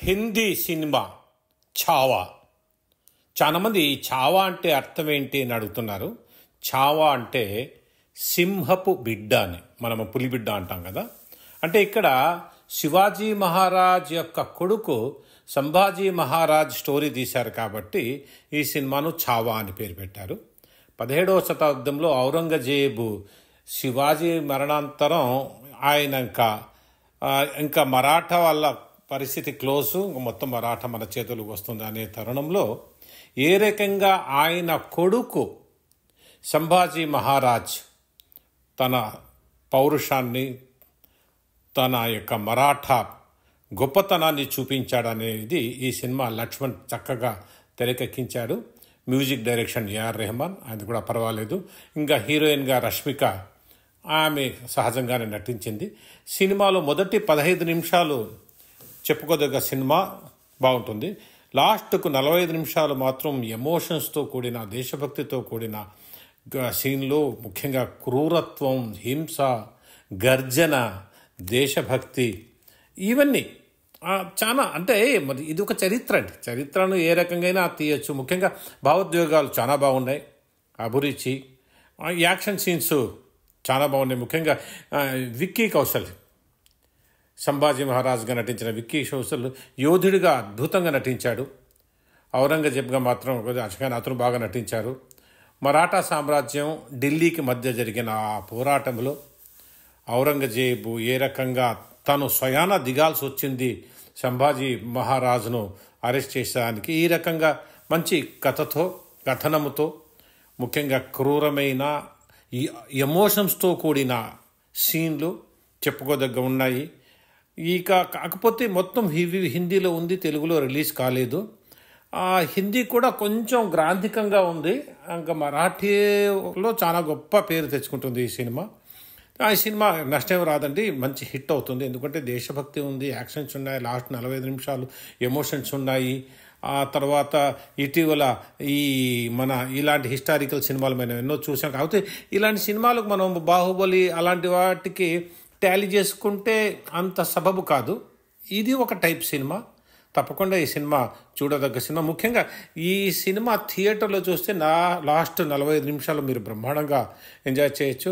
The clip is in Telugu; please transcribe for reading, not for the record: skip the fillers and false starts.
హిందీ సినిమా ఛావా. చాలామంది ఛావా అంటే అర్థం ఏంటి అని అడుగుతున్నారు. ఛావా అంటే సింహపు బిడ్డ అని, మనము పులిబిడ్డ అంటాం కదా. అంటే ఇక్కడ శివాజీ మహారాజ్ యొక్క కొడుకు సంభాజీ మహారాజ్ స్టోరీ తీశారు కాబట్టి ఈ సినిమాను ఛావా అని పేరు పెట్టారు. 17వ శతాబ్దంలో ఔరంగజేబు శివాజీ మరణాంతరం ఆయన ఇంకా మరాఠా వాళ్ళ పరిస్థితి క్లోజు, మొత్తం మరాఠా మన చేతులకు వస్తుంది అనే తరుణంలో ఏ రకంగా ఆయన కొడుకు సంభాజీ మహారాజ్ తన పౌరుషాన్ని, తన యొక్క మరాఠా గొప్పతనాన్ని చూపించాడనేది ఈ సినిమా లక్ష్మణ్ చక్కగా తెరకెక్కించాడు. మ్యూజిక్ డైరెక్షన్ ఏఆర్ రెహమాన్, అది కూడా పర్వాలేదు. ఇంకా హీరోయిన్గా రష్మిక, ఆమె సహజంగానే నటించింది. సినిమాలో మొదటి 15 నిమిషాలు చెప్పుకోదగ్గ సినిమా బాగుంటుంది. లాస్ట్కు 45 నిమిషాలు మాత్రం ఎమోషన్స్తో కూడిన, దేశభక్తితో కూడిన సీన్లు, ముఖ్యంగా క్రూరత్వం, హింస, గర్జన, దేశభక్తి, ఇవన్నీ చాలా, అంటే మరి ఇది ఒక చరిత్ర అండి. చరిత్రను ఏ రకంగా తీయచ్చు. ముఖ్యంగా భావోద్వేగాలు చాలా బాగున్నాయి. అభిరుచి, యాక్షన్ సీన్స్ చాలా బాగున్నాయి. ముఖ్యంగా విక్కీ కౌశల్, సంభాజీ మహారాజ్గా నటించిన విక్కీ కౌశల్ యోధుడిగా అద్భుతంగా నటించాడు. ఔరంగజేబ్గా మాత్రం అతను బాగా నటించారు. మరాఠా సామ్రాజ్యం ఢిల్లీకి మధ్య జరిగిన ఆ పోరాటంలో ఔరంగజేబు ఏ రకంగా తను స్వయాన దిగాల్సి వచ్చింది సంభాజీ మహారాజును అరెస్ట్ చేసేదానికి, ఈ రకంగా మంచి కథతో, కథనముతో, ముఖ్యంగా క్రూరమైన ఎమోషన్స్తో కూడిన సీన్లు చెప్పుకోదగ్గ ఉన్నాయి. కాకపోతే మొత్తం హిందీలో ఉంది, తెలుగులో రిలీజ్ కాలేదు. హిందీ కూడా కొంచెం గ్రాంధికంగా ఉంది. ఇంకా మరాఠీలో చాలా గొప్ప పేరు తెచ్చుకుంటుంది ఈ సినిమా. ఈ సినిమా నష్టం రాదండి, మంచి హిట్ అవుతుంది. ఎందుకంటే దేశభక్తి ఉంది, యాక్షన్స్ ఉన్నాయి, లాస్ట్ 45 నిమిషాలు ఎమోషన్స్ ఉన్నాయి. ఆ తర్వాత ఇటీవల ఇలాంటి హిస్టారికల్ సినిమాలు మనం ఎన్నో చూసాం. కాకపోతే ఇలాంటి సినిమాలకు మనం బాహుబలి అలాంటి వాటికి టాలీ చేసుకుంటే అంత సబబు కాదు. ఇది ఒక టైప్ సినిమా. తప్పకుండా ఈ సినిమా చూడదగ్గ సినిమా. ముఖ్యంగా ఈ సినిమా థియేటర్లో చూస్తే లాస్ట్ 45 నిమిషాలు మీరు బ్రహ్మాండంగా ఎంజాయ్ చేయొచ్చు.